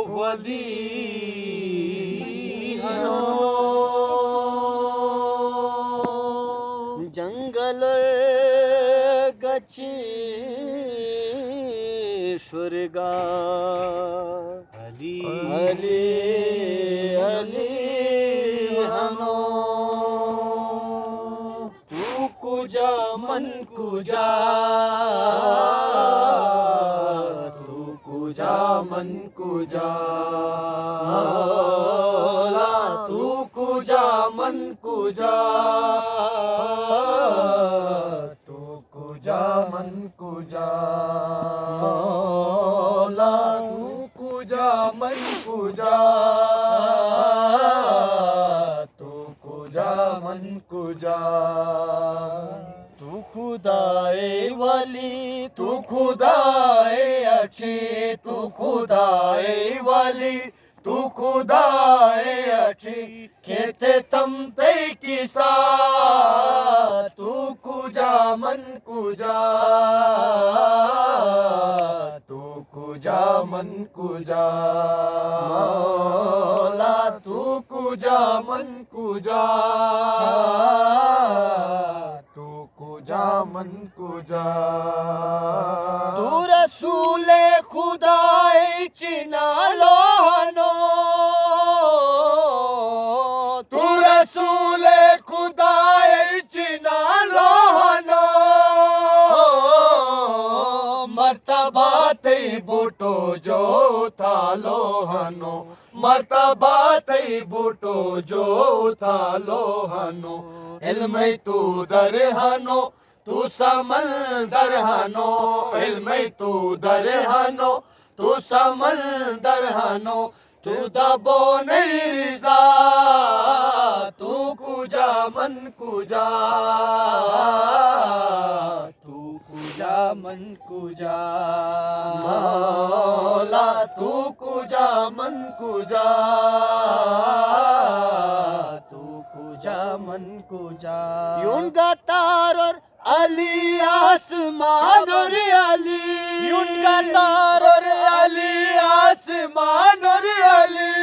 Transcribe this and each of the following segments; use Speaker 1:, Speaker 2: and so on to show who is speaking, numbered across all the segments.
Speaker 1: वली हनो जंगल गची स्वर्गा अली अली अली हनो तू कुजा मन कुजा तू कुजा मन कुजा तू कुजा मन कुजा तू कुजा मन कुजा तू कुजा मन कुजा तू कुजा मन कुजा तू खुदाए वाली तू खुदाए अच्छी तू खुदाए वाली तू खुदाए अच्छी खेते तम ते किसा तू कुजा मन कुजा तू कुजा मन कुजा मौला तू कुजा मन कुजा तू कुजा मन कुजा तू रसूले खुदाए चिना लोहनो तू रसूले खुदाए चिना लोहनो मर्तबा ते बूटो जो था लोहनो मर्तबा ते बूटो जो था लोहनो इल्म तू दरहनो तू समंदर हनो इल्म तू दरहनो तू समंदर हनो तू दबो नहीं रिजा तू कुजा मन कुजा तू कुजा मन कुजा मौला तू कुजा मन कुजा तू कुजा मन कुजा युनका तार और अली आसमान और अली उनका तार और अली आसमान और अली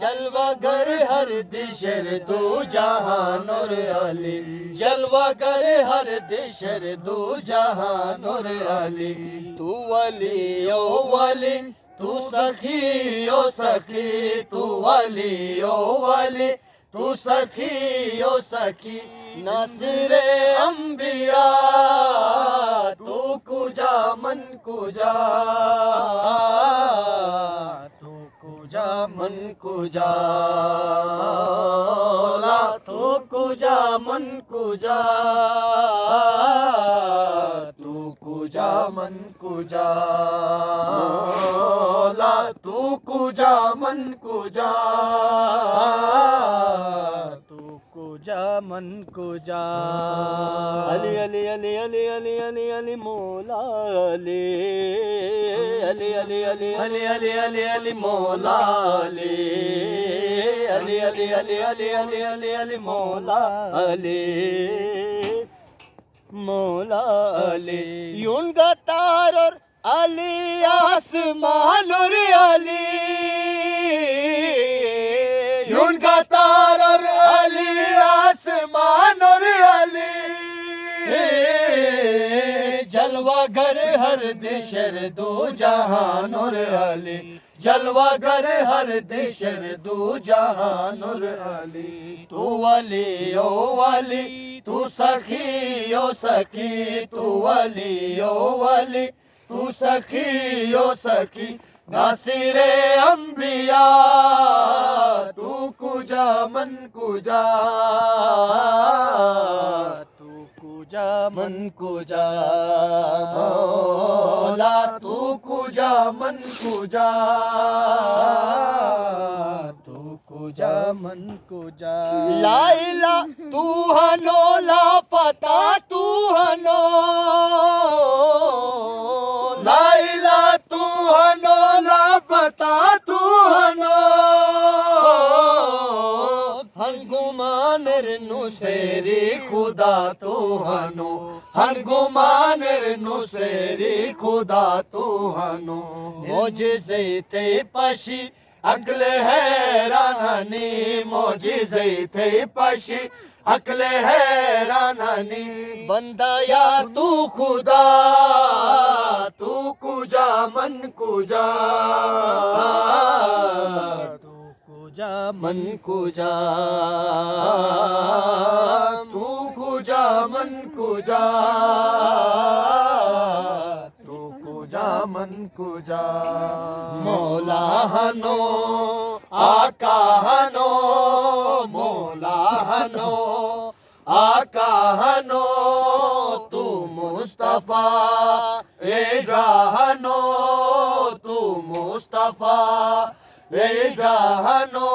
Speaker 1: जलवागर हर दिशर दो जहान और अली जलवागर हर दिशर दो जहान और अली तू वली ओ वली तू सखी ओ सखी तू वली ओ वली तू सखी ओ सखी नासिरे अंबिया तू कुजा मन कुजा तू कुजा मन कुजा मौला तू कुजा मन कुजा तू कुजा मन कुजा मौला तू कुजा मन कुजा कुजा मन कुजा अली अली अली अली अली अली अली मौला अली अली अली अली अली अली अली अली मौला अली अली अली अली अली अली अली अली मौला अली मौला अली उनका तार और अली आसमान और अली उनका तार और अली आसमान और अली जलवागर हर दिशर दो जहान और अली जलवागर हर दिशर दो जहान और अली तू वली ओ वली तू सखी ओ सखी तू वली ओ वली तू सखी ओ सखी नासिरे अंबिया तू कुजा मन कुजा तू कुजा मन कुजा मौला तू कुजा मन कुजा तू कुजा मन कुजा लाइला तू हनो लापता तू हनो लाइला तू हनो लापता तू हनो हनगुमानर नुसेरी खुदा तू हनो हनगुमानर नुसेरी खुदा तू हनो मोजिज़े थे पशी अक्ल हैरानी मोजिज़े थे पशी अक्ल हैरानी बंदा या तू खुदा तू कुजा मन कुजा तू कुजा मन कुजा तू कुजा मन कुजा तू कुजा मन कुजा मौला हनो आका हनो मौला हनो आका हनो तू मुस्तफा ए जहानो तू मुस्तफा ए जहानो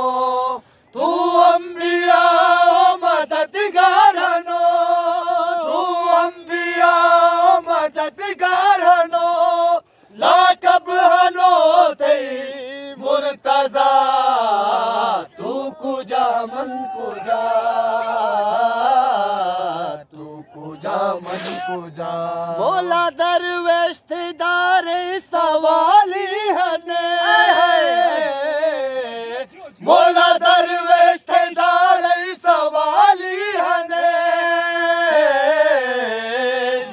Speaker 1: तू अंबिया मददगारनो तू अंबिया मददगारनो लाकब हनो थे मुर्तजा तू कुजा मन कुजा तू कुजा मन कुजा बोला दरवेश दारे सवाली हने बोला दरवेश दारे सवाली हने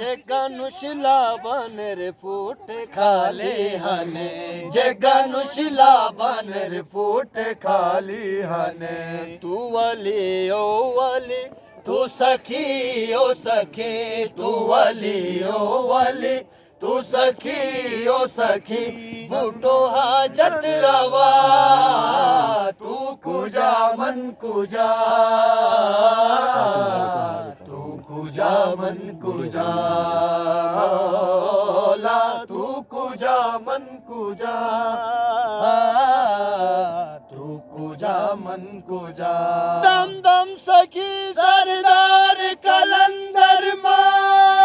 Speaker 1: जगनुशिला बनर फूट खाली हने जगनुशिला बनर फूट खाली हने तू वली ओ वली तू सखी ओ सखी तू वली ओ वली तू सखी ओ सखी बूटो हाजत रवा तू कुजा मन कुजा तू कुजा मन कुजा मौला तू कुजा मन कुजा तू कुजा मन कुजा दम दम सखी सरदार कलंदर मौला